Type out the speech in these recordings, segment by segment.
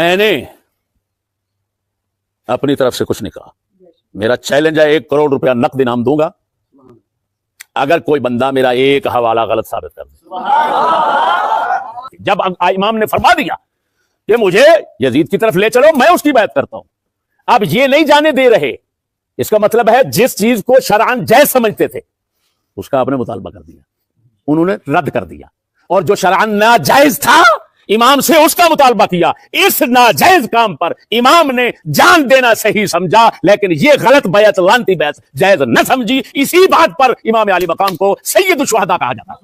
मैंने अपनी तरफ से कुछ नहीं कहा। मेरा चैलेंज है, 1 करोड़ रुपया नकद इनाम दूंगा अगर कोई बंदा मेरा एक हवाला गलत साबित कर दे। जब इमाम ने फरमा दिया कि मुझे यजीद की तरफ ले चलो, मैं उसकी बात करता हूं। अब ये नहीं जाने दे रहे, इसका मतलब है जिस चीज को शरअन जायज समझते थे उसका आपने मुतालबा कर दिया, उन्होंने रद्द कर दिया, और जो शरअन नाजायज था इमाम से उसका मुतालबा किया। इस नाजायज काम पर इमाम ने जान देना सही समझा, लेकिन यह गलत बैत, लानती बैत जायज न समझी। इसी बात पर इमाम आली मकाम को सैयद शुहदा कहा जाता।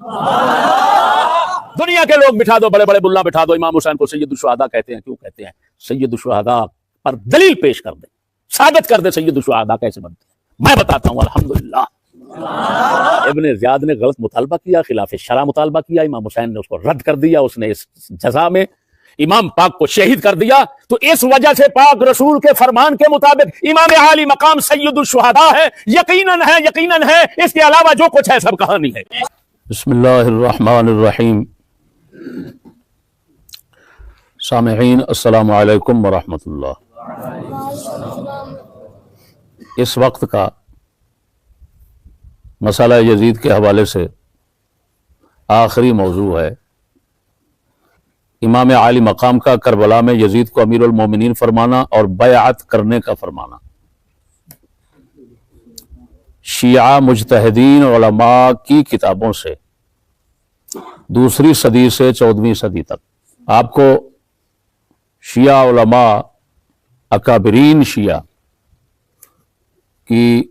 दुनिया के लोग बिठा दो, बड़े बड़े बुल्ला बिठा दो, इमाम हुसैन को सैयद शुहदा कहते हैं। क्यों कहते हैं? सैयद शुहदा पर दलील पेश कर दे, साबित कर दे सैयद शुहदा कैसे बनते हैं। मैं बताता हूं। अल्हम्दुलिल्लाह, इब्ने ज़ियाद ने गलत मुतालबा किया, खिलाफ शरा मुतालबा किया, इमाम हुसैन ने उसको रद्द कर दिया, उसने इस जजा में इमाम पाक को शहीद कर दिया। तो इस वजह से पाक रसूल के फरमान के मुताबिक इमाम आली मकाम सैयदुल शुहदा है, यकीनन है, यकीनन है। इसके अलावा जो कुछ है सब कहानी है। बिस्मिल्लाहिर्रहमानिर्रहीम। सामिईन अस्सलामु अलैकुम व रहमतुल्लाह। इस वक्त का मसाला यजीद के हवाले से आखिरी मौजू है इमाम आली मकाम का करबला में यजीद को अमीरुल मोमिनीन फरमाना और बैअत करने का फरमाना। शिया मुजतहिदीन उलमा की किताबों से 2री सदी से 14वीं सदी तक आपको शिया उलमा, अकाबरीन शिया की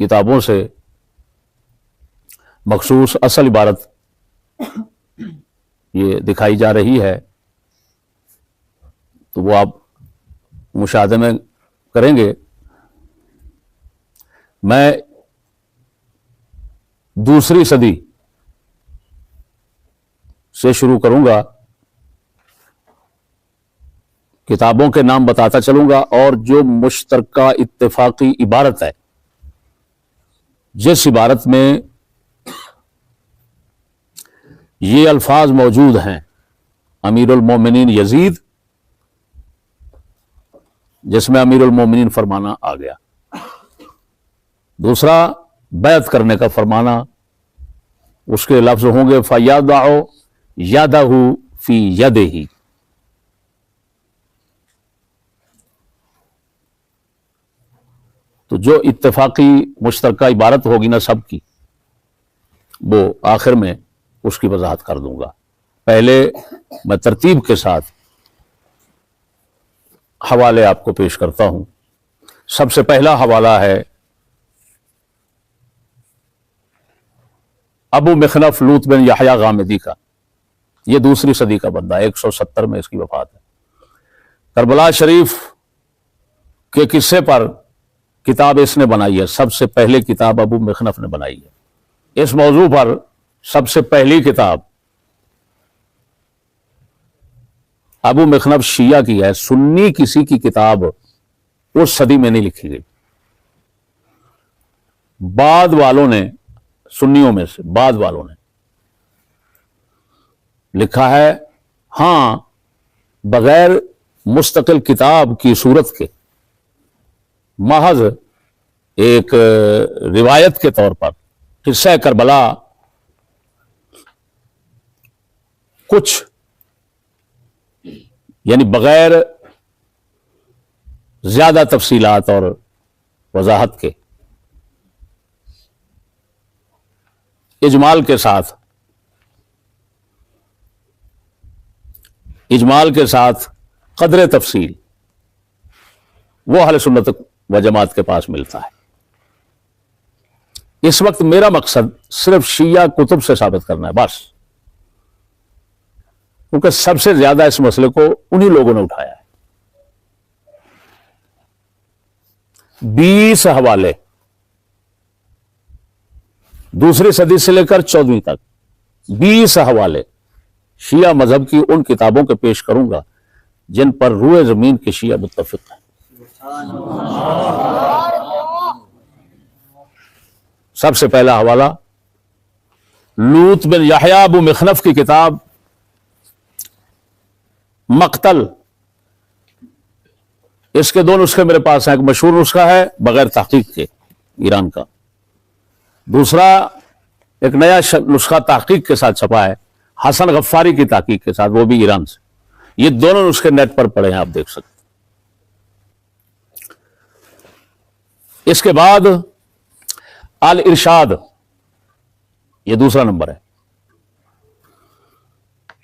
किताबों से मखसूस असल इबारत ये दिखाई जा रही है, तो वो आप मुशाहदे में करेंगे। मैं 2री सदी से शुरू करूंगा, किताबों के नाम बताता चलूंगा, और जो मुश्तरका इत्तेफाकी इबारत है, जिस इबारत में ये अल्फाज मौजूद हैं, अमीरुल मोमिनीन यजीद, जिसमें अमीरुल मोमिनीन फरमाना आ गया। दूसरा बैत करने का फरमाना, उसके लफ्ज होंगे फयादाओ यादहू फी यदेही। तो जो इत्तेफाकी मुश्तरका इबारत होगी ना सबकी, वो आखिर में उसकी वजाहत कर दूंगा। पहले मैं तरतीब के साथ हवाले आपको पेश करता हूं। सबसे पहला हवाला है अबू मिखनफ लूत बिन यहया गामिदी का। यह 2री सदी का बंदा, 170 में इसकी वफात है। करबला शरीफ के किस्से पर किताब इसने बनाई है, सबसे पहले किताब अबू मिखनफ ने बनाई है। इस मौजू पर सबसे पहली किताब अबू मिखनफ शिया की है। सुन्नी किसी की किताब उस सदी में नहीं लिखी गई। बाद वालों ने, सुन्नियों में से बाद वालों ने लिखा है। हां, बगैर मुस्तकिल किताब की सूरत के, महज एक रिवायत के तौर पर किस्सा करबला कुछ, यानी बगैर ज्यादा तफसीलात और वजाहत के, इजमाल के साथ कदर तफसील, वो अहले सुन्नत व जमात के पास मिलता है। इस वक्त मेरा मकसद सिर्फ शिया कुतुब से साबित करना है बस, क्योंकि सबसे ज्यादा इस मसले को उन्हीं लोगों ने उठाया है। 20 हवाले 2री सदी से लेकर 14वीं तक 20 हवाले शिया मजहब की उन किताबों के पेश करूंगा जिन पर रूए जमीन के शिया मुत्तफिक हैं। सबसे पहला हवाला लूत बिन यहया अबू मिखनफ की किताब मक्तल इसके दो नुस्खे मेरे पास हैं। एक मशहूर नुस्खा है बगैर तहकीक के, ईरान का। दूसरा एक नया नुस्खा तहकीक के साथ छपा है, हसन गफ्फारी की तहकीक के साथ, वो भी ईरान से। ये दोनों नुस्खे नेट पर पड़े हैं, आप देख सकते। इसके बाद अल इरशाद, ये दूसरा नंबर है,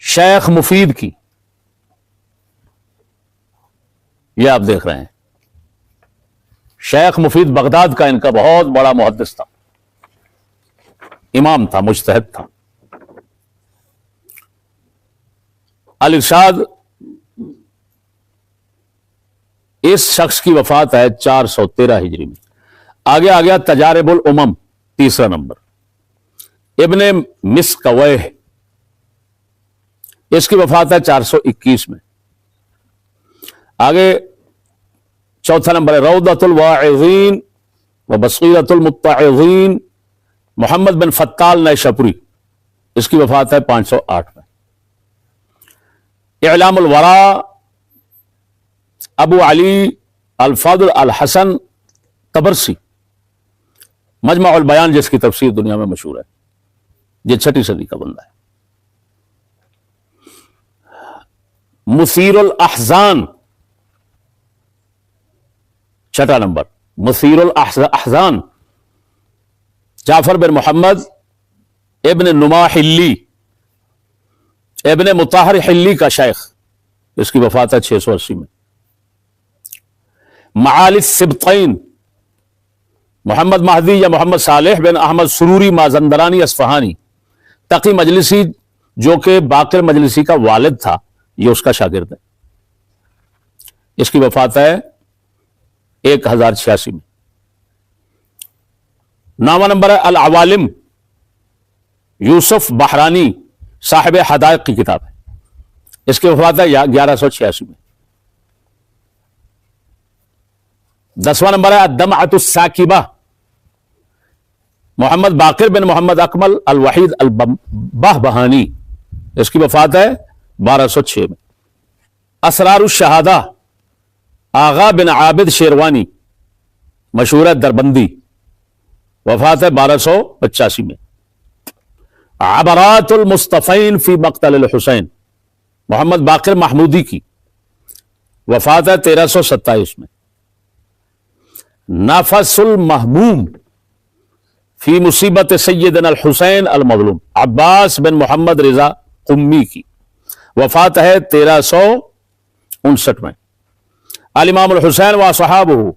शेख मुफीद की, ये आप देख रहे हैं। शेख मुफीद बगदाद का इनका बहुत बड़ा मुहद्दिस था, इमाम था, मुज्तहिद था। अल इरशाद, इस शख्स की वफात है 413 हिजरी में। आगे आ गया तजारिबुल उमम, तीसरा नंबर, इब्ने मिस्कवैह, इसकी वफात है 421 में। आगे चौथा नंबर है रौदतुल वाइज़ीन व बसीरतुल मुत्तइज़ीन, मोहम्मद बिन फत्ताल नैशपुरी, इसकी वफात है 508 में। इलामुल वरा, अबू अली अल फद्ल अल हसन तबरसी, मजमा उल बयान जिसकी तफसीर दुनिया में मशहूर है, ये 6वीं सदी का बंदा है। मुसीरुल अहजान, 6ठा नंबर, मुसीरुल अहजान, जाफर बिन मोहम्मद इब्न नुमा हिल्ली, इब्न मुताहर हिल्ली का शेख, इसकी वफात है 680 में। मआलिस सिब्तैन, मोहम्मद महदी या मोहम्मद सालेह बिन अहमद सुरूरी माजंदरानी अस्फहानी, तकी मजलिसी, जो कि बाकिर मजलिसी का वालिद था, ये उसका शागिर्द है। इसकी वफात है 1086 में। 9वां नंबर है अल अवालिम, यूसुफ बहरानी, साहिब हदायक की किताब है, इसकी वफात है 1186 में। 10वां नंबर है अद्दमअतुस साकिबा, मोहम्मद बाकिर बिन मोहम्मद अकमल अल वहीद अल बहबहानी, इसकी वफात है 1206 में। असरारुश शहादा, आगा बिन आबिद शेरवानी, मशहूर है दरबंदी, वफात है 1285 में। अबरातुल मुस्तफ़ीन फी मक़तल अल हुसैन, मोहम्मद बाकिर महमूदी की, वफात है 1327 में। नफसुल महमूम फी मुसीबत सैयदना अल हुसैन अल मज़लूम, अब्बास बिन मोहम्मद रिजा कुम्मी की, वफात है 1359 में। अल इमाम अल हुसैन व सहाबहू,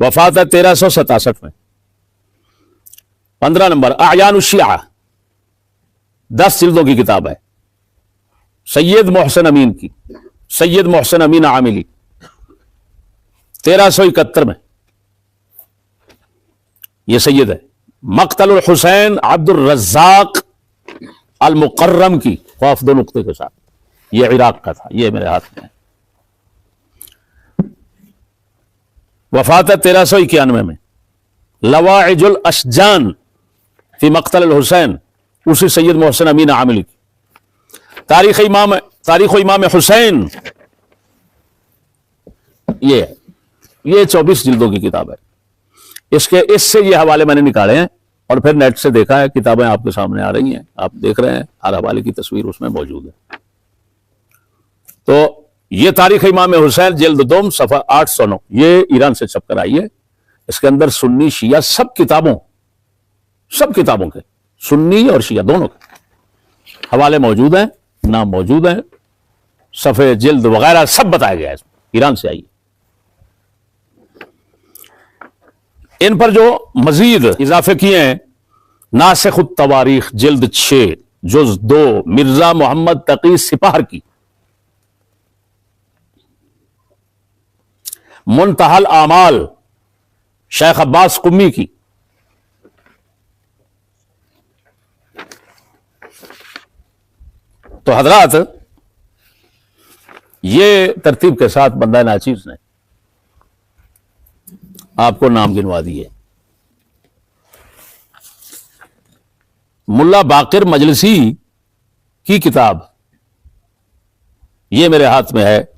वफात है 1367 में। 15 नंबर अयान शिया, 10 जिल्दों की किताब है, सैयद मोहसिन अमीन की, सैयद मोहसिन अमीन आमिली, 1371 में यह सैयद है। मक़तल हुसैन अब्दुल रज़्ज़ाक़ अल मुकर्रम की, ख़ाफ़ 2 नुक्ते के साथ, यह इराक का था, यह मेरे हाथ में है। वफात है 1391 में। लवाइजुल अशजान फी मक़तल हुसैन, उसी सैयद मोहसिन अमीन आमिली की। तारीख़ इमाम हुसैन, ये 24 जिल्दों की किताब है। इससे ये हवाले मैंने निकाले हैं और फिर नेट से देखा है, किताबें आपके सामने आ रही हैं, आप देख रहे हैं, हर हवाले की तस्वीर उसमें मौजूद है। तो ये तारीख़ इमाम हुसैन जिल्द 2 सफ़ा 809, ये ईरान से छपकर आई है। इसके अंदर सुन्नी शिया सब किताबों के, सुन्नी और शिया दोनों के हवाले मौजूद हैं, नाम मौजूद हैं, सफ़े जिल्द वगैरह सब बताया गया है। ईरान से आई है। इन पर जो मजीद इजाफे किए हैं, नासिखुत तवारीख जिल्द 6 जुज़ 2 मिर्जा मोहम्मद तकी सिपाहर की, मुंतहल आमाल शेख अब्बास कुम्मी की, तो हजरात ये तरतीब के साथ बंदा नाचीज ने आपको नाम गिनवा दिए। मुल्ला बाकिर मजलिसी की किताब ये मेरे हाथ में है,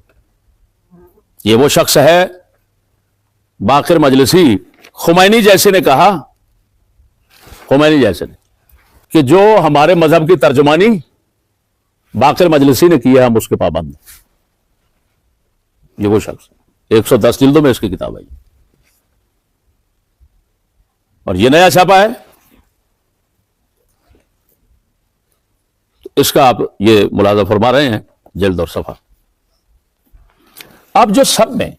ये वो शख्स है, बाकिर मजलिसी, खुमैनी जैसे ने कहा, खुमैनी जैसे ने, कि जो हमारे मजहब की तर्जुमानी बाकिर मजलिसी ने की है, हम उसके पाबंद हैं। ये वो शख्स, 110 जिल्दों में इसकी किताब है और ये नया छापा है। इसका आप ये मुलाजा फरमा रहे हैं जल्द और सफा। अब जो सब में,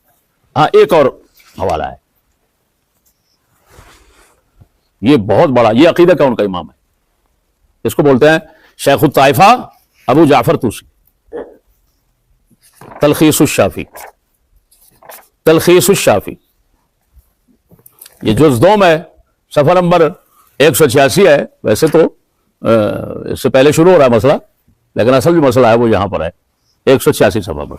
हाँ एक और हवाला है, ये बहुत बड़ा, ये अकीदा का उनका इमाम है, इसको बोलते हैं शेखुत ताइफा अबू जाफर तूसी, तलखीसुश शाफी, तलखीसुश शाफी। ये जुज़ 2 में सफा नंबर 186 है। वैसे तो इससे पहले शुरू हो रहा है मसला, लेकिन असल जो मसला है वो यहां पर है 186 सफा पर।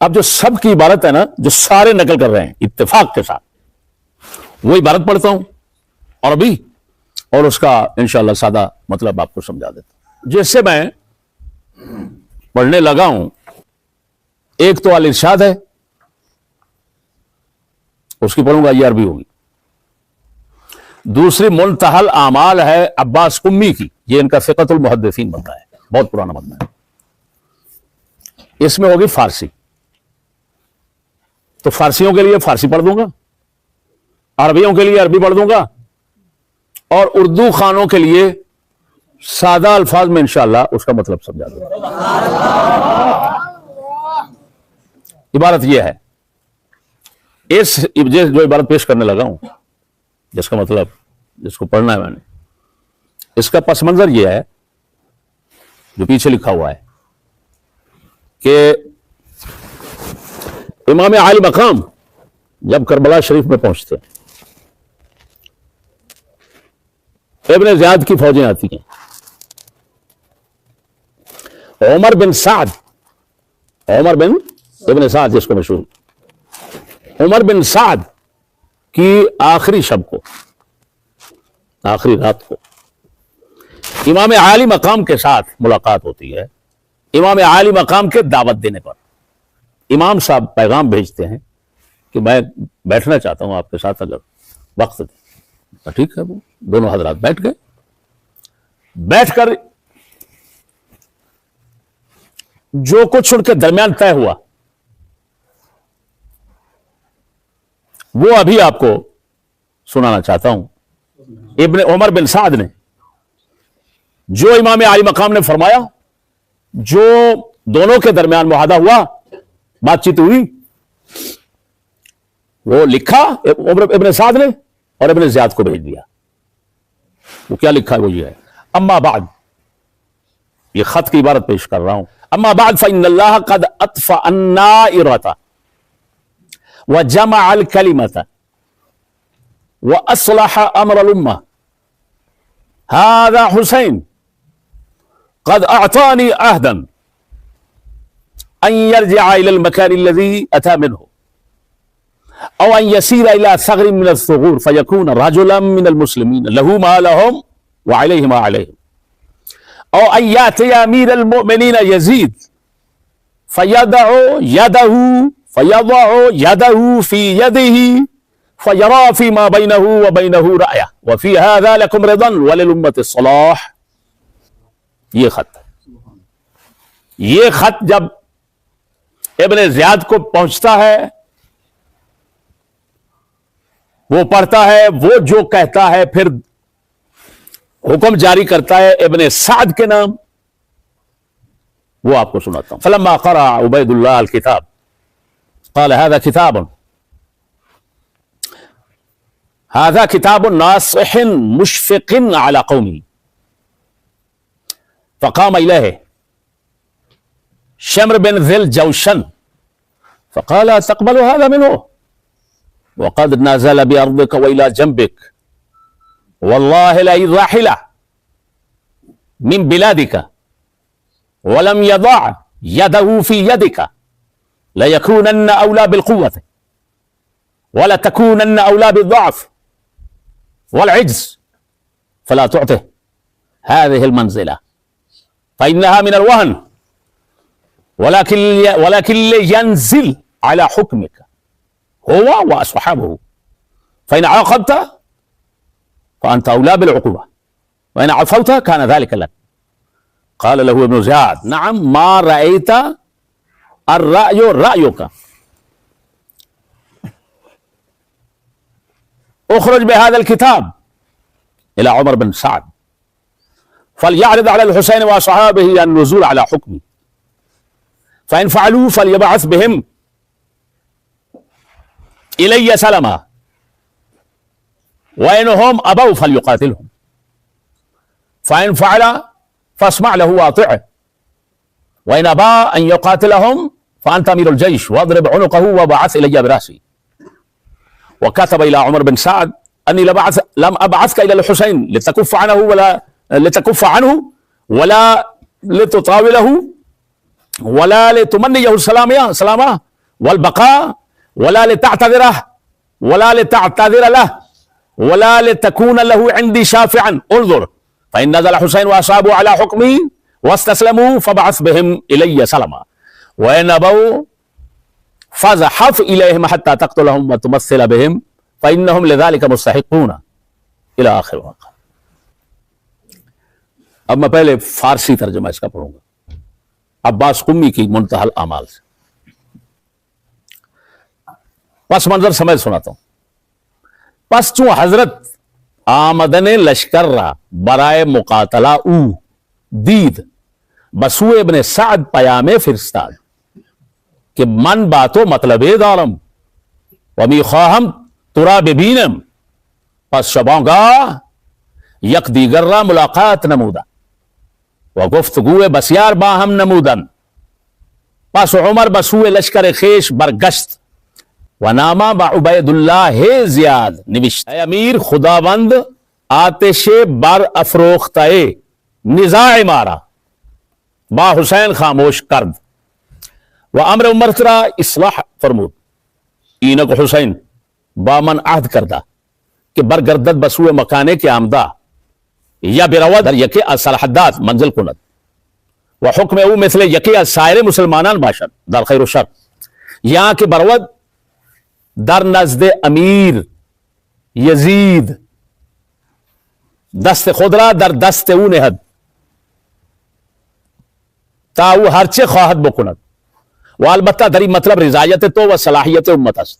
अब जो सब की इबारत है ना, जो सारे नकल कर रहे हैं इत्तेफाक के साथ, वो इबारत पढ़ता हूं और अभी, और उसका इंशाअल्लाह सादा मतलब आपको समझा देता हूं। जैसे मैं पढ़ने लगा हूं, एक तो अल इरशाद है, उसकी पढ़ूंगा, ये अरबी होगी। दूसरी मुंतहल आमाल है अब्बास कुम्मी की, ये इनका फिक़तुल मुहद्दिसीन बनता है, बहुत पुराना बनता है। इसमें होगी फारसी, तो फारसियों के लिए फारसी पढ़ दूंगा, अरबियों के लिए अरबी पढ़ दूंगा, और उर्दू खानों के लिए सादा अल्फाज में इंशाअल्लाह उसका मतलब समझा दूंगा। इबारत यह है, इस जो इबारत पेश करने लगा हूं, जिसका मतलब, जिसको पढ़ना है मैंने, इसका पस मंजर यह है जो पीछे लिखा हुआ है कि इमाम आली मकाम जब करबला शरीफ में पहुंचते हैं, इब्न ज़ियाद की फौजें आती हैं, उमर बिन साद, उमर बिन इब्न साद जिसको मशहूर, उमर बिन साद की आखिरी शब को, आखिरी रात को इमाम आली मकाम के साथ मुलाकात होती है। इमाम आली मकाम के दावत देने पर इमाम साहब पैगाम भेजते हैं कि मैं बैठना चाहता हूं आपके साथ, अगर वक्त दे। तो ठीक है, वो दोनों हजरात बैठ गए। बैठकर जो कुछ उनके दरमियान तय हुआ वो अभी आपको सुनाना चाहता हूं। इब्न उमर बिन साद ने जो इमाम आली मकाम ने फरमाया, जो दोनों के दरमियान मुआहदा हुआ, बातचीत हुई, वो लिखा इब्न साद ने और इब्न ज़ियाद को भेज दिया। वो क्या लिखा है, वो ये है, अम्मा बाद, ये खत की इबारत पेश कर रहा हूं। अम्मा बाद फ़इन्नल्लाह क़द अत्फ़अ अन्नाइरता व जमअल कलिमता व अस्लह अम्रल उम्मा। हाज़ा हुसैन क़द अअतानी अहदन अन यरजिअ इलल मकान अल्लज़ी अता मिन्हु औ अन यसीरा इला सग़रिन मिनल सुग़ूर फ़यकून रजुलन मिनल मुस्लिमीन लहू मा लहुम व अलैहि मा अलैहिम औ अन यातिया अमीरल मुमिनीन यज़ीद फ़यदअ यदहु फ़ी यदिही फ़यरा फ़ीमा बैनहु व बैनहु राया व फ़ी हाज़ा लकुम रिदन व लिल उम्मति सलाह। ये खत जब इब्न ज़ियाद को पहुंचता है, वो पढ़ता है, वो जो कहता है फिर हुक्म जारी करता है इब्न साद के नाम, वो आपको सुनाता हूं। फलम्मा क़रा उबैदुल्लाह अल किताब क़ाल हाज़ा किताबुन नासिहिन मुशफ़िक़िन अला क़ौमी फ़क़ाम इलैहि शम्र बिन ज़िल जौशन फ़क़ाल तक़बलु हाज़ा मिन्हु वक़द नज़ल बिअर्दिक व इला जंबिक वल्लाहि लइन राहिला मिन बिलादिका वलम यदअ यदहु फ़ी यदिका लयकूनन्न औला बिलक़ुव्वति वलतकूनन्न औला बिद्दअफ़ वलइज्ज़ फला तुअतिह हाज़िहिल मंज़िला फ़इन्नहा मिनल वहन वलाकिन यंजिल अला हुक्मिक हुवा व अस्हाबहु फइन आक़बत फअंत औला बिल उक़ूबा व इन अफ़ौत कान ज़ालिका लक क़ाल लहू इब्न ज़ियाद नअम मा रअयत अर्रअयु रअयुक उख़रुज बिहाज़ल किताब इला उमर बिन सअद फलयअरिज़ अलल हुसैन व अस्हाबिही अन-नुज़ूल अला हुक्मी फ़इन फ़अलू फ़लयबअस बिहिम इलैया सलमा व इनहुम अबौ फ़लयुक़ातिलहुम फ़इन फ़अल फ़स्मा' लहू वाति'ह व इन अबा अन युक़ातिलहुम फ़अन्त अमीरुल जैश वज़रिब उनुक़हु वबअस इलैया बिरअसी व कतब इला उमर बिन सअद अन्नी लम अबअसक इलल हुसैन लितकुफ़्फ़ अन्हु वला लितुताविलहु वला लितुमन्नियहु सलामा वल बक़ा वला लितअतज़िरह वला लितअतज़िर लहु वला लितकून लहु इंदी शाफ़िअन उन्ज़ुर फ़इन नज़ल हुसैन व अस्हाबुहु अला हुक्मी वस्तस्लमू फ़बअस बिहिम इलैया सलमा व इन अबौ फ़ज़हफ़ इलैहिम हत्ता तक़्तुलहुम व तुमस्सिल बिहिम फ़इन्नहुम लिज़ालिका मुस्तहिक़ून इला आख़िर वक़्त। अब मैं पहले फारसी तर्जुमा इसका पढ़ूंगा अब्बास कुम्मी की मुंतहल आमाल से। पस मंजर समझ सुनाता हूं। पस चूं हजरत आमदन लश्कर रा बराए मुकातला दीद बसू इब्न सअद पयामे फिरस्ताद कि मन बातो मतलबे दारम वमी ख्वाहम तुरा बेबीनम पस शबोंगा यक दीगर्रा मुलाकात नमूदा व गुफ्तगुए बसियार बाहम नमूदन पस उमर बसूए लश्कर खेश बरगश्त व नामा बउबैदुल्लाह ज़ियाद निविश्त अमीर खुदाबंद आतिशे बर अफरोख्ताए निज़ाए मारा बा हुसैन खामोश कर्द व अमर उमर तरा इस्लाह फरमूद इनक हुसैन बामन आहद करदा कि बरगर्दत बसूए मकाने के आमदा या बिरवद यके असलहदात मंजिल कुनत व हुक्म ऊ मिसले यके सायरे मुसलमानान बाशद दर खैर शर यहां के बरवद दर नजद अमीर यजीद दस्त खुदरा दर दस्त ऊ नेहद ताऊ हरचे ख्वाहत बकुनत व अलबत्ता दरी मतलब रिजायत तो व सलाहियत उम्मत अस्त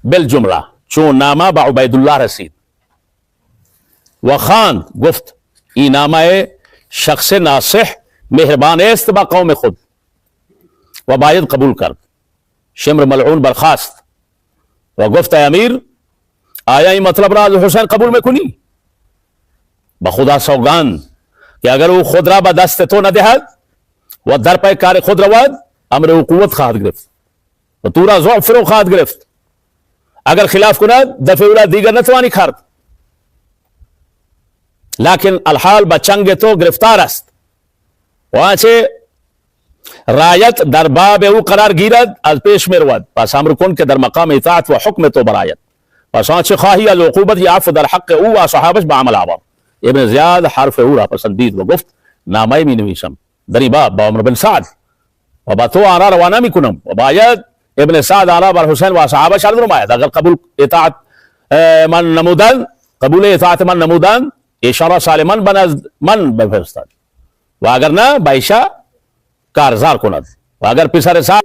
बिल जुमला चो नामा बउबैदुल्लाह रसीद व खान गुफ्त ई नामाए शख्स नासिह मेहरबान एस्त बा कौम खुद व बायद कबूल कर शिम्र मलऊन बर्खास्त व गुफ्त अमीर आया ही मतलब राज हुसैन कबूल में कुनी बखुदा सौगान कि अगर वो खुदरा बदस्त तो न देहद वह दर पे कार खुद रवाद अमर वो कुवत खाद गिरफ्त तो तूरा ज़ौफ़ फिरो खाद गिरफ्त अगर खिलाफ कुनद दफेउला दीगर नतवानी खारत लाकिन अलहाल बचंगे तो गिरफ्तार अस्त वहां से रायत दरबाब ऊ करार गिरद अज पेश में रवद पास अमरकुन के दर मकाम इताअत व हुक्म तो बरायत पास वहां से ख्वाही अल उक़ूबत या आफ दर हक़ ऊ व सहाबश बामल आवर इब्न ज़ियाद हर्फ ऊरा पसंदीद व गुफ्त नामाई में नवीसम दरीबा बामर बिन साद व बतो आरा रवाना में कुनम व बायद इब्न साद आरा बर हुसैन व सहाबश अर्द रुमायत अगर कबूल इताअत मन नमूदन कबूल इताअत मन नमूदन इशारा सालिमन मन बफरस्ताद व अगर ना बाइशा कारजार कुनद व अगर पिसर सा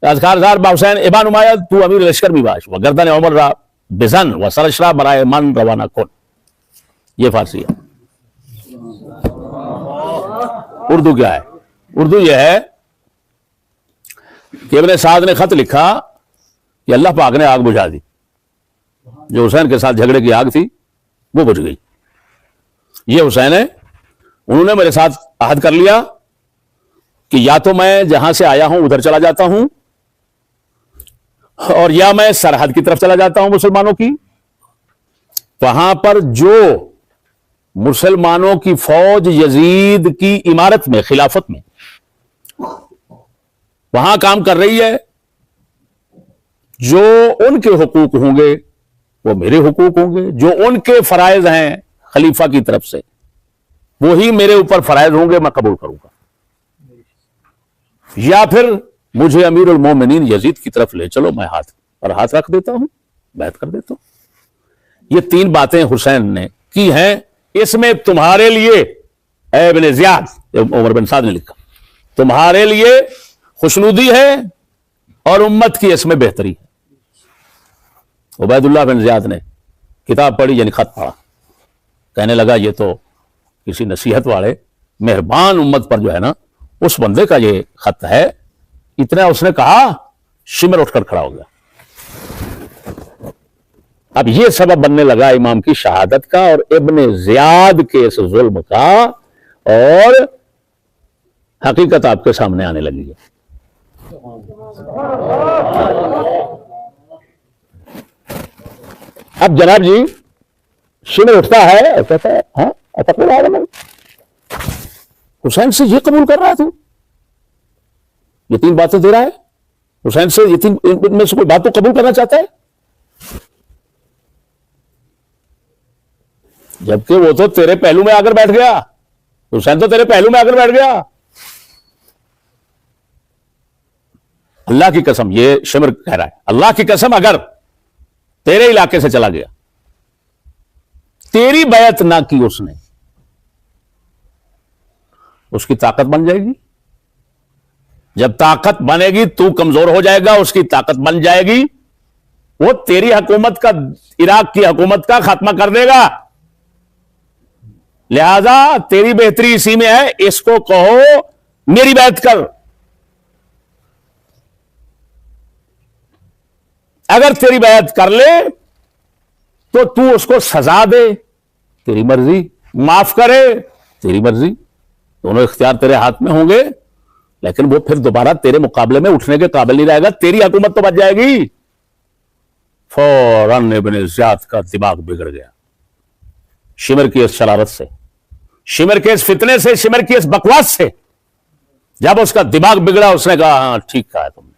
कारजार बा हुसैन इबान उमायद तू अमीर लश्कर भी बाश व गर्दन उमर रा बिजन व सरशरा बराए मन रवाना कुन। ये फारसी है। उर्दू क्या है? उर्दू यह है कि इब्न साद ने खत लिखा कि अल्लाह पाक ने आग बुझा दी, जो हुसैन के साथ झगड़े की आग थी वो बुझ गई। ये हुसैन है, उन्होंने मेरे साथ अहद कर लिया कि या तो मैं जहां से आया हूं उधर चला जाता हूं और या मैं सरहद की तरफ चला जाता हूं मुसलमानों की, वहां पर जो मुसलमानों की फौज यजीद की इमारत में खिलाफत में वहां काम कर रही है, जो उनके हुकूक होंगे वो मेरे हुकूक होंगे, जो उनके फराइज हैं खलीफा की तरफ से वो ही मेरे ऊपर फराइज होंगे, मैं कबूल करूंगा। या फिर मुझे अमीरुल मोमिनीन यजीद की तरफ ले चलो, मैं हाथ पर हाथ रख देता हूं, बैत कर देता हूं। ये 3 बातें हुसैन ने की हैं। इसमें तुम्हारे लिए इब्न ज़ियाद, उमर बिन साद ने लिखा, तुम्हारे लिए खुशनुदी है और उम्मत की इसमें बेहतरी है। उबैदुल्लाह बिन ज़ियाद ने किताब पढ़ी, यानी खत पढ़ा, कहने लगा ये तो किसी नसीहत वाले मेहरबान उम्मत पर जो है ना, उस बंदे का ये खत है। इतना उसने कहा, शिमर उठकर खड़ा हो गया। अब ये सबब बनने लगा इमाम की शहादत का और इब्न ज़ियाद के इस जुल्म का, और हकीकत आपके सामने आने लगी है। अब जनाब जी शिमर उठता है और कहता है, हाँ हुसैन से ये कबूल कर रहा है तू, ये 3 बातें दे रहा है हुसैन से, ये 3 इनमें से कोई बात तो कबूल करना चाहता है, जबकि वो तो तेरे पहलू में आकर बैठ गया। हुसैन तो तेरे पहलू में आकर बैठ गया। अल्लाह की कसम, ये शिमर कह रहा है, अल्लाह की कसम अगर तेरे इलाके से चला गया, तेरी बैत ना की उसने, उसकी ताकत बन जाएगी। जब ताकत बनेगी तू कमजोर हो जाएगा, उसकी ताकत बन जाएगी, वो तेरी हुकूमत का, इराक की हुकूमत का खात्मा कर देगा। लिहाजा तेरी बेहतरी इसी में है, इसको कहो मेरी बैत कर। अगर तेरी बैत कर ले तो तू उसको सजा दे, तेरी मर्जी, माफ करे, तेरी मर्जी, दोनों इख्तियार तेरे हाथ में होंगे, लेकिन वो फिर दोबारा तेरे मुकाबले में उठने के काबिल नहीं रहेगा, तेरी हुकूमत तो बच जाएगी। फौरन इब्न ज़ियाद का दिमाग बिगड़ गया शिमर की इस शरारत से, शिमर के इस फितने से, शिमर की इस बकवास से। जब उसका दिमाग बिगड़ा, उसने कहा, हाँ ठीक कहा तुमने।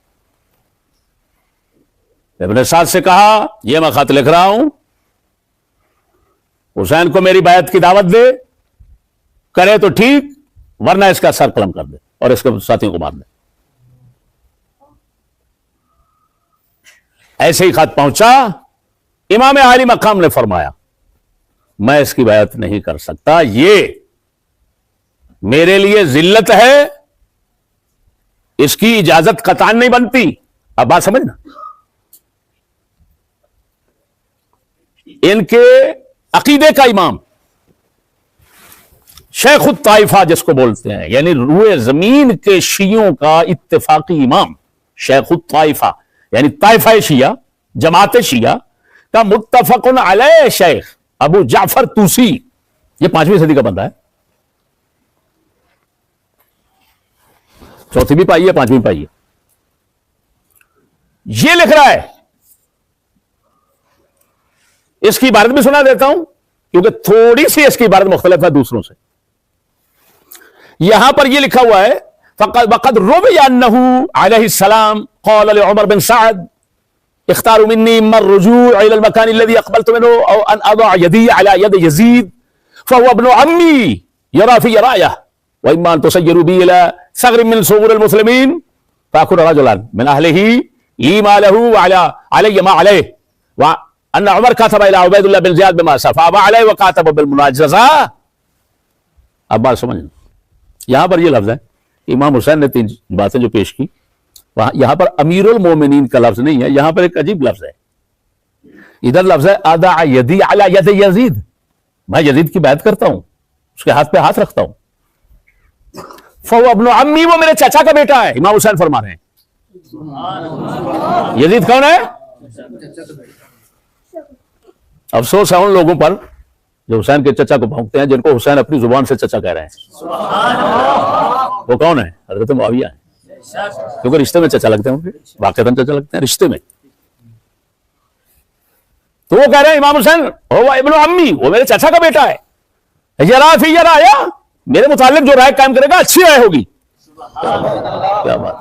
इब्न साद से कहा, यह मैं खत लिख रहा हूं, हुसैन को मेरी बैत की दावत दे, करे तो ठीक, वरना इसका सर कलम कर दे और इसके साथियों को मार दे। ऐसे ही खत पहुंचा, इमाम आली मकाम ने फरमाया, मैं इसकी बैत नहीं कर सकता, ये मेरे लिए जिल्लत है, इसकी इजाजत कतान नहीं बनती। अब बात समझना, इनके अकीदे का इमाम, शेख ताइफा जिसको बोलते हैं, यानी रूए जमीन के शियों का इत्तेफाकी इमाम, शेख ताइफा यानी ताइफा शिया, जमात शिया का मुत्तफकुन अलैह शेख अबू जाफर तूसी, ये 5वीं सदी का बंदा है। 4थी भी पाई है, 5वीं पाई है। ये लिख रहा है, इसकी इबारत भी सुना देता हूं क्योंकि थोड़ी सी इसकी इबारत मुख्तलिफ है दूसरों से। यहां पर यह लिखा हुआ है, वक़द रुविया अन्नहु अलैहिस्सलाम क़ाल लि उमर बिन सअद इख्तारु मिन्नी इम्मा अर्रुजू' इला अल-मकान अल्लज़ी अक़बलतु मिन्हु औ अन अदअ यदी अला यद यज़ीद फहुवा इब्नु अम्मी यरा फ़ी रायह व इम्मा अन तुसय्यिरू बी इला सग़रिन मिन सुग़ूर अल-मुस्लिमीन फ़अकुन रजुलन मिन अहलिही ली मा लहू व अलैहि मा अलैहि व अन उमर कतब इला उबैदुल्लाह बिन ज़ियाद बिमा सफ़ा अलैहि व कातब बिल मुनाज़ज़ा। अब बात समझ, यहां पर यह लफ्ज है, इमाम हुसैन ने 3 बातें जो पेश की, वहां यहां पर अमीरुल मोमिनीन का लफ्ज नहीं है, यहां पर एक अजीब लफ्ज है। इधर लफ्ज है अदा यदी अला यद यजीद, मैं यजीद की बैत करता हूं, उसके हाथ पे हाथ रखता हूं। फहुवा इब्नु अम्मी, वो मेरे चाचा का बेटा है। इमाम हुसैन फरमा रहे हैं, यजीद कौन है? अफसोस है उन लोगों पर जो हुसैन के चचा को भौंकते हैं, जिनको हुसैन अपनी जुबान से चचा कह रहे हैं। वो कौन है? हजरत मुआविया है, क्योंकि रिश्ते में चचा लगते हैं उनके, वाक़तन चचा लगते हैं रिश्ते में। तो वो कह रहे हैं इमाम हुसैन हुवा इब्नु अम्मी, वो मेरे चाचा का बेटा है। यरा फी राया, मेरे मुतालिक जो राय कायम करेगा अच्छी राय होगी। क्या बात।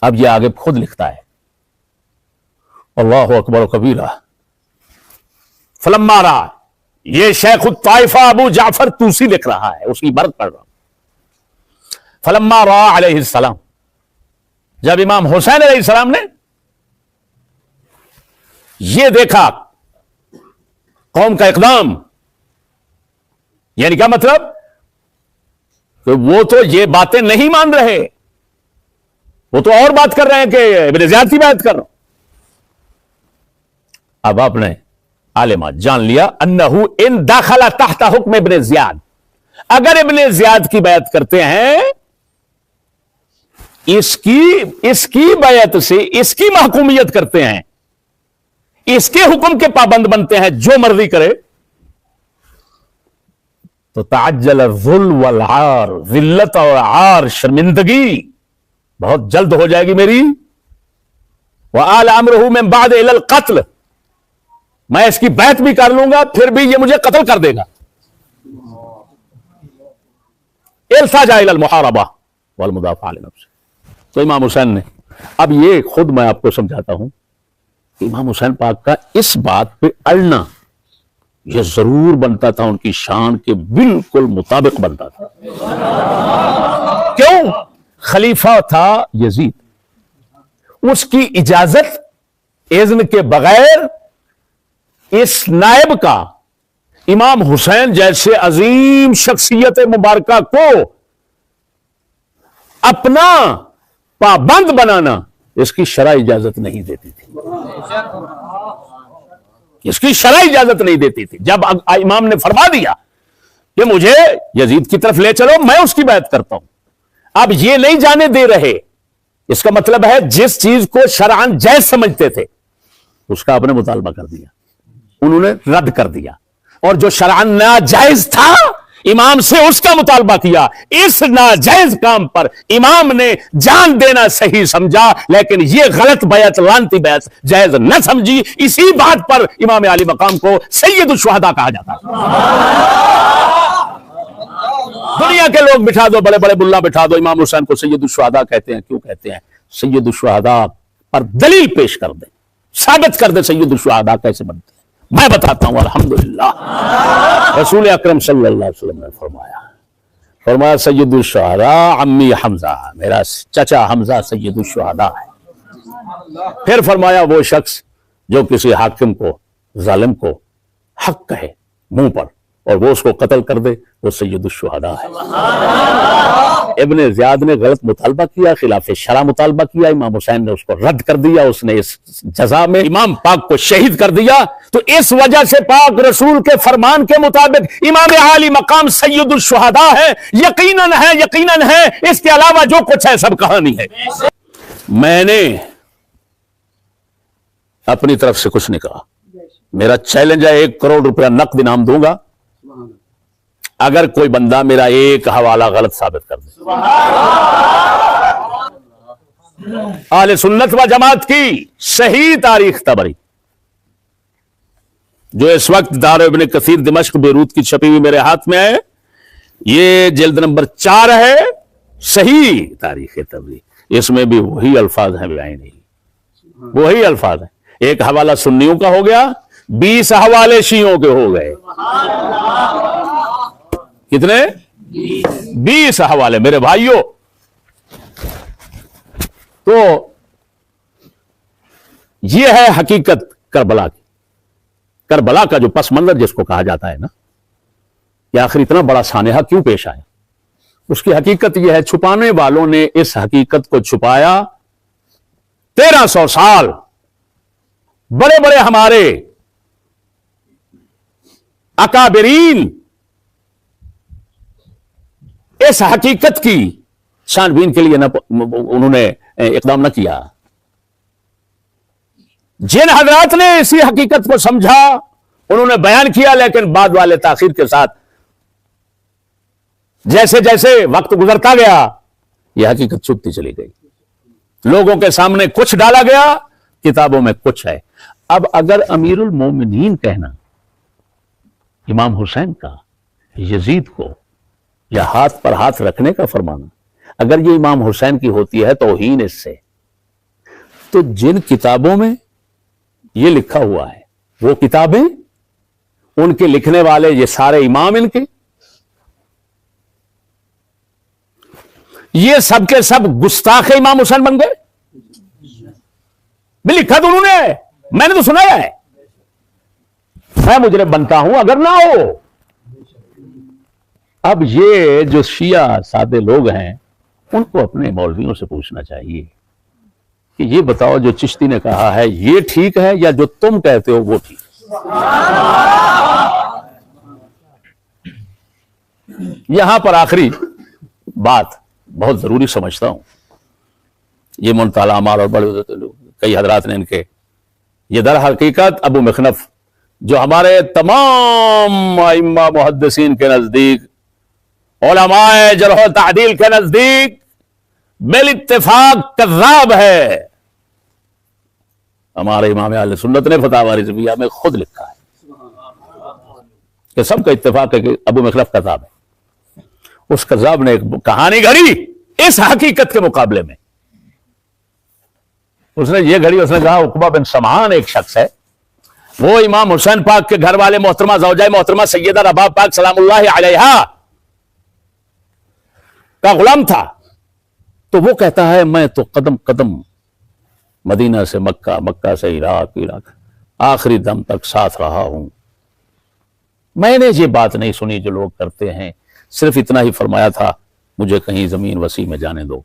अब ये आगे खुद लिखता है, अल्लाहु अकबर कबीरा फलम्मा रहा, ये शेख ताइफा अबू जाफर तूसी लिख रहा है, उसकी इबारत पढ़ रहा हूं। फलम्मा रा अलैहिस्सलाम, जब इमाम हुसैन अलैहिस्सलाम ने यह देखा कौम का इकदाम, यानी क्या मतलब कि वो तो ये बातें नहीं मान रहे, वो तो और बात कर रहे हैं कि इब्ने ज़ियाद की बात कर रहा हूं। अब आपने आलिमा जान लिया अन्नहु इन दाखला तहता हुक्म इब्ने ज़ियाद, अगर इब्ने ज़ियाद की बैत करते हैं, इसकी बैत से इसकी महकूमियत करते हैं, इसके हुक्म के पाबंद बनते हैं, जो मर्जी करे, तो ताज्जल ज़ुल वल आर, जिल्लत और आर, शर्मिंदगी बहुत जल्द हो जाएगी मेरी। व आल अमरुहु मिन बाद इलल कत्ल, मैं इसकी बैत भी कर लूंगा फिर भी ये मुझे कत्ल कर देगा। इल्ताजा इलल मुहारबा वल मुदाफ़ा अन नफ्स। तो इमाम हुसैन ने, अब ये खुद मैं आपको समझाता हूं, इमाम हुसैन पाक का इस बात पे अड़ना यह जरूर बनता था, उनकी शान के बिल्कुल मुताबिक बनता था। क्यों? खलीफा था यजीद, उसकी इजाजत इज़्न के बगैर इस नायब का इमाम हुसैन जैसे अजीम शख्सियत मुबारका को अपना पाबंद बनाना, इसकी शरअ इजाजत नहीं देती थी, इसकी शरअ इजाजत नहीं देती थी। जब इमाम ने फरमा दिया कि मुझे यजीद की तरफ ले चलो, मैं उसकी बैत करता हूं, अब ये नहीं जाने दे रहे, इसका मतलब है जिस चीज को शरअन जायज समझते थे उसका आपने मुतालबा कर दिया, उन्होंने रद्द कर दिया, और जो शरअन नाजायज था इमाम से उसका मुतालबा किया। इस नाजायज काम पर इमाम ने जान देना सही समझा, लेकिन यह गलत बैत, लानती बैत जायज न समझी। इसी बात पर इमाम आली मकाम को सैयदुल शुहदा कहा जाता है। दुनिया के लोग बिठा दो, बड़े बड़े बुल्ला बिठा दो, इमाम हुसैन को सैयदुल शुहदा कहते हैं। क्यों कहते हैं? सैयदुल शुहदा पर दलील पेश कर दे, साबित कर दे सैयदुल शुहदा कैसे बनते हैं। मैं बताता हूं। अल्हम्दुलिल्लाह, रसूल अकरम सल्लल्लाहु अलैहि वसल्लम ने फरमाया सैयदुल शुहदा अम्मी हमजा, मेरा चचा हमजा सैयदुल शुहदा है। फिर फरमाया वो शख्स जो किसी हाकिम को, जालिम को हक कहे मुंह पर और वो उसको कत्ल कर दे, वो सैयदुल शुहदा है। इब्ने ज़ियाद ने गलत मुतालबा किया, खिलाफ शरा मुतालबा किया, इमाम हुसैन ने उसको रद्द कर दिया, उसने इस जजा में इमाम पाक को शहीद कर दिया। तो इस वजह से पाक रसूल के फरमान के मुताबिक इमाम आली मकाम सैयदुल शुहदा है। यकीनन है, यकीनन है, इसके अलावा जो कुछ है सब कहानी है। मैंने अपनी तरफ से कुछ नहीं कहा, मेरा चैलेंज है 1 करोड़ रुपया नकद इनाम दूंगा अगर कोई बंदा मेरा एक हवाला गलत साबित कर दे। आले सुन्नत व जमात की सही तारीख तबरी जो इस वक्त दार इब्न कसीर दिमश्क बेरूत की छपी हुई मेरे हाथ में है, ये जिल्द नंबर 4 है, सही तारीख तबरी। इसमें भी वही अल्फाज हैं, नहीं वही अल्फाज हैं। एक हवाला सुन्नियों का हो गया, 20 हवाले शियों के हो गए। कितने? 20 हवाले मेरे भाइयों। तो यह है हकीकत करबला की। करबला का जो पस मंजर जिसको कहा जाता है ना, कि आखिर इतना बड़ा सानेहा क्यों पेश आया, उसकी हकीकत यह है, छुपाने वालों ने इस हकीकत को छुपाया 1300 साल। बड़े बड़े हमारे अकाबरीन इस हकीकत की छानबीन के लिए उन्होंने इकदाम न किया। जिन हजरात ने इसी हकीकत को समझा उन्होंने बयान किया, लेकिन बाद वाले ताखीर के साथ जैसे जैसे वक्त गुजरता गया यह हकीकत छुपती चली गई। लोगों के सामने कुछ डाला गया, किताबों में कुछ है। अब अगर अमीरुल मोमिनीन कहना इमाम हुसैन का यजीद को या हाथ पर हाथ रखने का फरमाना, अगर ये इमाम हुसैन की होती है तौहीन इससे, तो जिन किताबों में ये लिखा हुआ है वो किताबें, उनके लिखने वाले ये सारे इमाम इनके, ये सब के सब गुस्ताख इमाम हुसैन बन गए। लिखा तो उन्होंने है, मैंने तो सुनाया है। मैं मुजरिम बनता हूं अगर ना हो। अब ये जो शिया सादे लोग हैं, उनको अपने मौलवियों से पूछना चाहिए कि ये बताओ, जो चिश्ती ने कहा है ये ठीक है या जो तुम कहते हो वो ठीक? यहां पर आखिरी बात बहुत जरूरी समझता हूं। ये मुनताला अमाल और बड़े कई हजरात ने इनके, ये दर हकीकत अबू मखनफ जो हमारे तमाम इम्मा मुहद्दिसीन के नजदीक, उलमाए जरह व तादील के नजदीक बिल इत्तेफाक कज़्ज़ाब है। हमारे इमाम अहले सुन्नत ने फतावा रिज़विया में खुद लिखा है कि सबका इत्तेफाक है कि अबू मखनफ कज़्ज़ाब है। उस कज़्ज़ाब ने एक कहानी घड़ी इस हकीकत के मुकाबले में। उसने ये घड़ी, उसने कहा उक़बा बिन समान एक शख्स है, वो इमाम हुसैन पाक के घर वाले मोहतरमा ज़ौजाए मोहतरमा सैयदा रबाब पाक सलामुल्लाहि अलैहा का गुलाम था। तो वो कहता है मैं तो कदम कदम मदीना से मक्का, मक्का से इराक, इराक आखिरी दम तक साथ रहा हूं। मैंने ये बात नहीं सुनी जो लोग करते हैं, सिर्फ इतना ही फरमाया था मुझे कहीं जमीन वसी में जाने दो।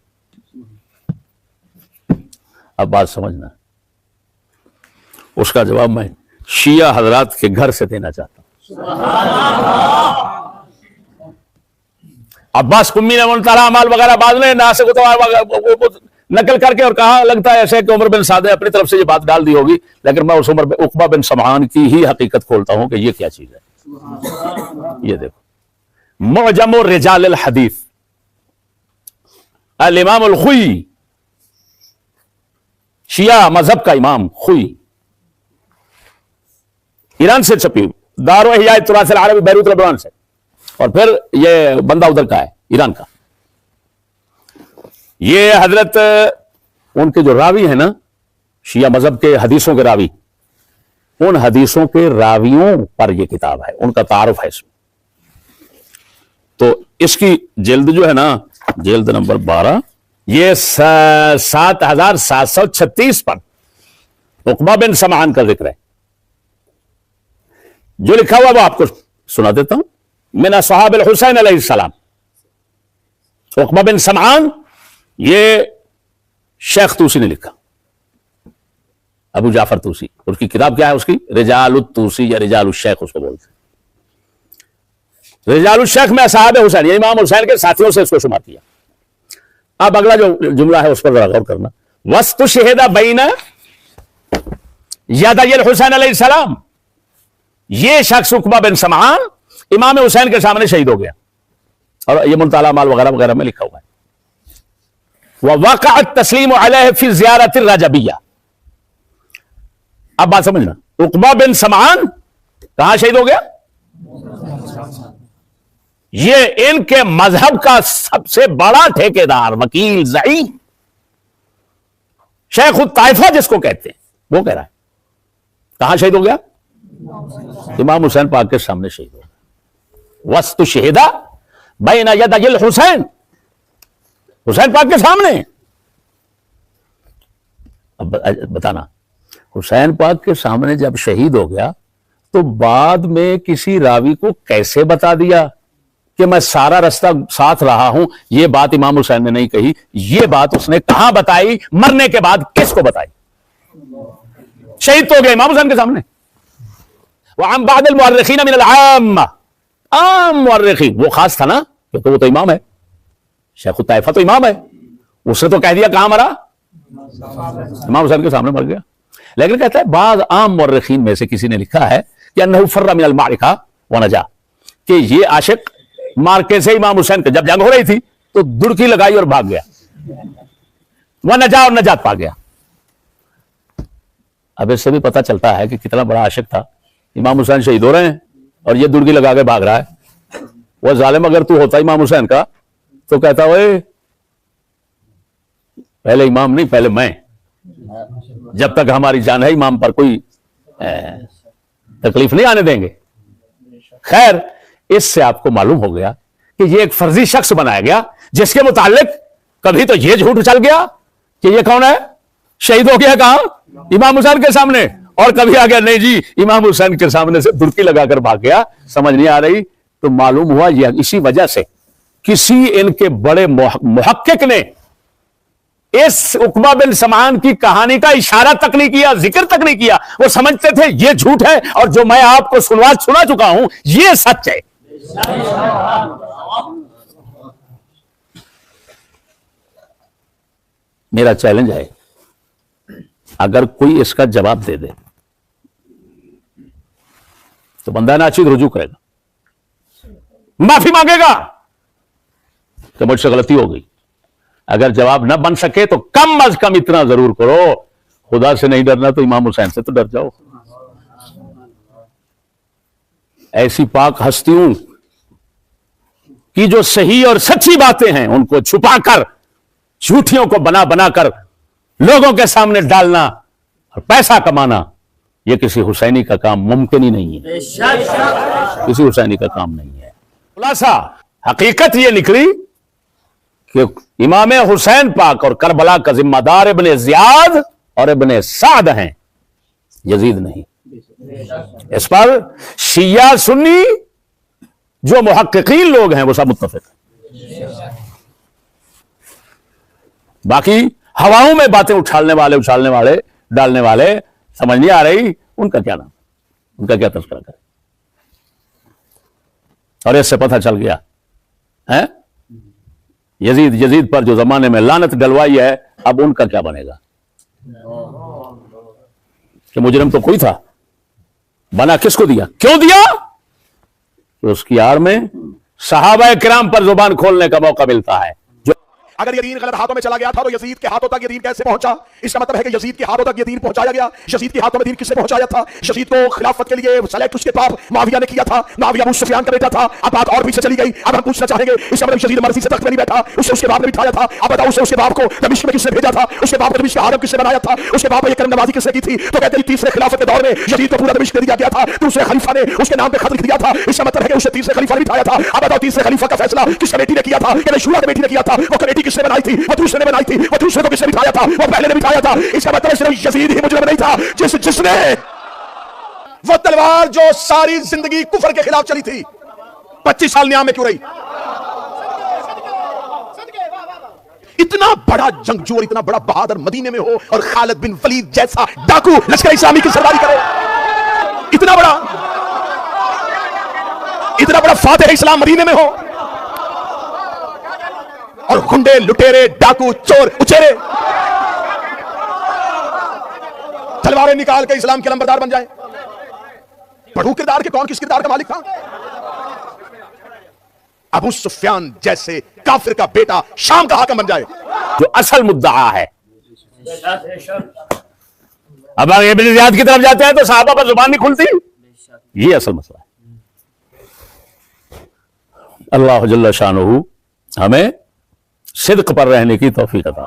अब बात समझना, उसका जवाब मैं शिया हजरात के घर से देना चाहता हूं। अब्बास कुम्मी ने मुनताला अमाल वगैरह बाद में नासिक नकल करके और कहा, लगता है ऐसे कि उमर बिन साद ने अपनी तरफ से ये बात डाल दी होगी, लेकिन मैं उस उक़बा बिन समान की ही हकीकत खोलता हूं कि ये क्या चीज है। ये देखो, मुअजम रिजाल अल हदीस अल इमाम अल खुई, शिया मजहब का इमाम खुई, ईरान से छपी, दारो इह्या तुरास अल अरबी बैरूत लेबनान से, और फिर ये बंदा उधर का है, ईरान का। ये हजरत उनके जो रावी है ना, शिया मजहब के हदीसों के रावी, उन हदीसों के रावियों पर यह किताब है, उनका तारुफ है इसमें। तो इसकी जिल्द जो है ना, जिल्द नंबर 12, ये 7736 पर उक़बा बिन समान का जिक्र है। जो लिखा हुआ वो आपको सुना देता हूं। मिन अस्हाब अल हुसैन अलैहिस्सलाम, उक़बा बिन समान, ये शेख तूसी ने लिखा, अबू जाफर तूसी। उसकी किताब क्या है? उसकी रिजालुत तूसी या रिजालुल शेख उसको बोलते हैं। रिजालुल शेख में अस्हाब हुसैन, ये इमाम हुसैन के साथियों से इसको शुमार किया। अब अगला जो जुमला है उस पर जरा गौर करना। वस्तु शहीदा बैना यदयल हुसैन अलैहिस्सलाम, ये शख्स उक़बा बिन समान इमाम हुसैन के सामने शहीद हो गया, और ये मुनताला माल वगैरह वगैरह में लिखा हुआ है। वक़अत तस्लीम अलैहि फी ज़ियारत रजबिया। अब बात समझना, उक़बा बिन समान कहां शहीद हो गया? ये इनके मजहब का सबसे बड़ा ठेकेदार, वकील, ज़ईम, शेख ताइफा जिसको कहते हैं, वो कह रहा है कहां शहीद हो गया? इमाम हुसैन पाक के सामने शहीद हो गया। वस्तु शहीदा बैना यदयल हुसैन, हुसैन पाक के सामने। अब बताना, हुसैन पाक के सामने जब शहीद हो गया तो बाद में किसी रावी को कैसे बता दिया कि मैं सारा रास्ता साथ रहा हूं? यह बात इमाम हुसैन ने नहीं कही, यह बात उसने कहां बताई? मरने के बाद किसको बताई? शहीद तो हो गया इमाम हुसैन के सामने। वअन बअदल मुअर्रिखीन मिनल आम्मा, आम मुअर्रिखीन, वो खास था ना, क्योंकि वो तो इमाम है, शेख ताइफा तो इमाम है, उसने तो कह दिया कहां मरा? इमाम हुसैन के सामने मर गया। लेकिन कहता है बाद आम मुअर्रिखीन में से किसी ने लिखा है कि अन्नहु फर्रा मिनल मारिका व नजा, कि ये आशिक मार्के से इमाम हुसैन के जब जंग हो रही थी तो दुड़की लगाई और भाग गया, वह नजा और नजात पा गया। अब इससे भी पता चलता है कि कितना बड़ा आशिक था। इमाम हुसैन शहीद हो रहे हैं और ये दुड़की लगा के भाग रहा है। वह जालिम अगर तू होता इमाम हुसैन का तो कहता ओए पहले इमाम नहीं, पहले मैं, जब तक हमारी जान है इमाम पर कोई तकलीफ नहीं आने देंगे। खैर, इससे आपको मालूम हो गया कि ये एक फर्जी शख्स बनाया गया जिसके मुतालिक कभी तो ये झूठ उछल गया कि ये कौन है, शहीद हो गया कहां, इमाम हुसैन के सामने, और कभी आ गया नहीं जी इमाम हुसैन के सामने से दुर्की लगाकर भाग गया, समझ नहीं आ रही। तो मालूम हुआ यह इसी वजह से किसी इनके बड़े मुहक्किक ने इस उकबा बिन समान की कहानी का इशारा तक नहीं किया, जिक्र तक नहीं किया। वो समझते थे ये झूठ है और जो मैं आपको सुना चुका हूं ये सच है। मेरा चैलेंज है, अगर कोई इसका जवाब दे दे तो बंदा नाचीद रुजू करेगा, माफी मांगेगा कि मुझसे गलती हो गई। अगर जवाब न बन सके तो कम अज कम इतना जरूर करो, खुदा से नहीं डरना तो इमाम हुसैन से तो डर जाओ। ऐसी पाक हस्तियों की जो सही और सच्ची बातें हैं उनको छुपाकर झूठियों को बना बनाकर लोगों के सामने डालना और पैसा कमाना, यह किसी हुसैनी का काम मुमकिन ही नहीं है, किसी हुसैनी का काम नहीं है। खुलासा हकीकत यह निकली कि इमाम हुसैन पाक और करबला का जिम्मेदार इब्ने जियाद और इब्ने साद हैं, यजीद नहीं। इस पर शिया सुन्नी जो मुहक्किकीन लोग हैं वो सब मुत्तफिक हैं। बाकी हवाओं में बातें उछालने वाले डालने वाले समझ नहीं आ रही उनका क्या नाम, उनका क्या तस्करा करें। और इससे पता चल गया है यजीद पर जो जमाने में लानत डलवाई है, अब उनका क्या बनेगा। कि मुजरिम तो कोई था, बना किसको दिया, क्यों दिया, तो उसकी आड़ में सहाबा किराम पर जुबान खोलने का मौका मिलता है। अगर ये दीन गलत हाथों में चला गया था तो यजीद के हाथों तक ये दीन कैसे पहुंचा? इसका मतलब है कि यजीद के हाथों तक ये दीन पहुंचाया गया। यजीद के हाथों में दीन किसने पहुंचाया था? यजीद को खिलाफत के लिए सेलेक्ट उसके बाप मुआविया ने किया था। मुआविया अबू सुफियान का बेटा था। अब बात और पीछे चली गई, अब हम पूछना चाहेंगे इसका मतलब यजीद मर्जी से तख्त में नहीं बैठा, उसके बाप ने बिठाया था। अब बताओ उसके बाप को दमिश्क में किसने भेजा था? उसके बाप को दमिश्क का हाकिम किसने बनाया था? उसके बाप ने करम नवाजी किसने की थी? तो कहते हैं तीसरे खिलाफत के दौर में यजीद को पूरा दमिश्क दे दिया गया था, दूसरे खलीफा ने उसके नाम पे खत लिख दिया था। इसका मतलब है कि उसे तीसरे खलीफा ने बिठाया था। अब बताओ तीसरे खलीफा का फैसला किस कमेटी ने किया था? कि शूरा कमेटी ने किया था। वो कमेटी किसने बनाई थी? वो दूसरे ने बनाई थी। वो दूसरे को किसने बिठाया था? वो पहले ने बिठाया था। इसका मतलब सिर्फ यजीद ही मुजरिम नहीं था, जिसने वो तलवार जो सारी जिंदगी कुफर के खिलाफ चली थी 25 साल न्याम में क्यों रही? इतना बड़ा जंगजू और इतना बड़ा बहादुर मदीने में हो और खालिद बिन वलीद जैसा डाकू लश्कर इस्लामी की सरदारी करे, इतना बड़ा फातिह इस्लाम मदीने में हो और गुंडे लुटेरे डाकू चोर उचेरे तलवारें निकाल के इस्लाम के लंबरदार बन जाए। पढ़ू किरदार के कौन किस किरदार का मालिक था? अबू सुफियान जैसे काफिर का बेटा शाम का हाकिम बन जाए। जो असल मुद्दा है, अब अगर इब्ने जियाद की तरफ जाते हैं तो सहाबा पर जुबान नहीं खुलती, ये असल मसला है। अल्लाह जल्ल शानुहु हमें सिद्क पर रहने की तौफीक अता।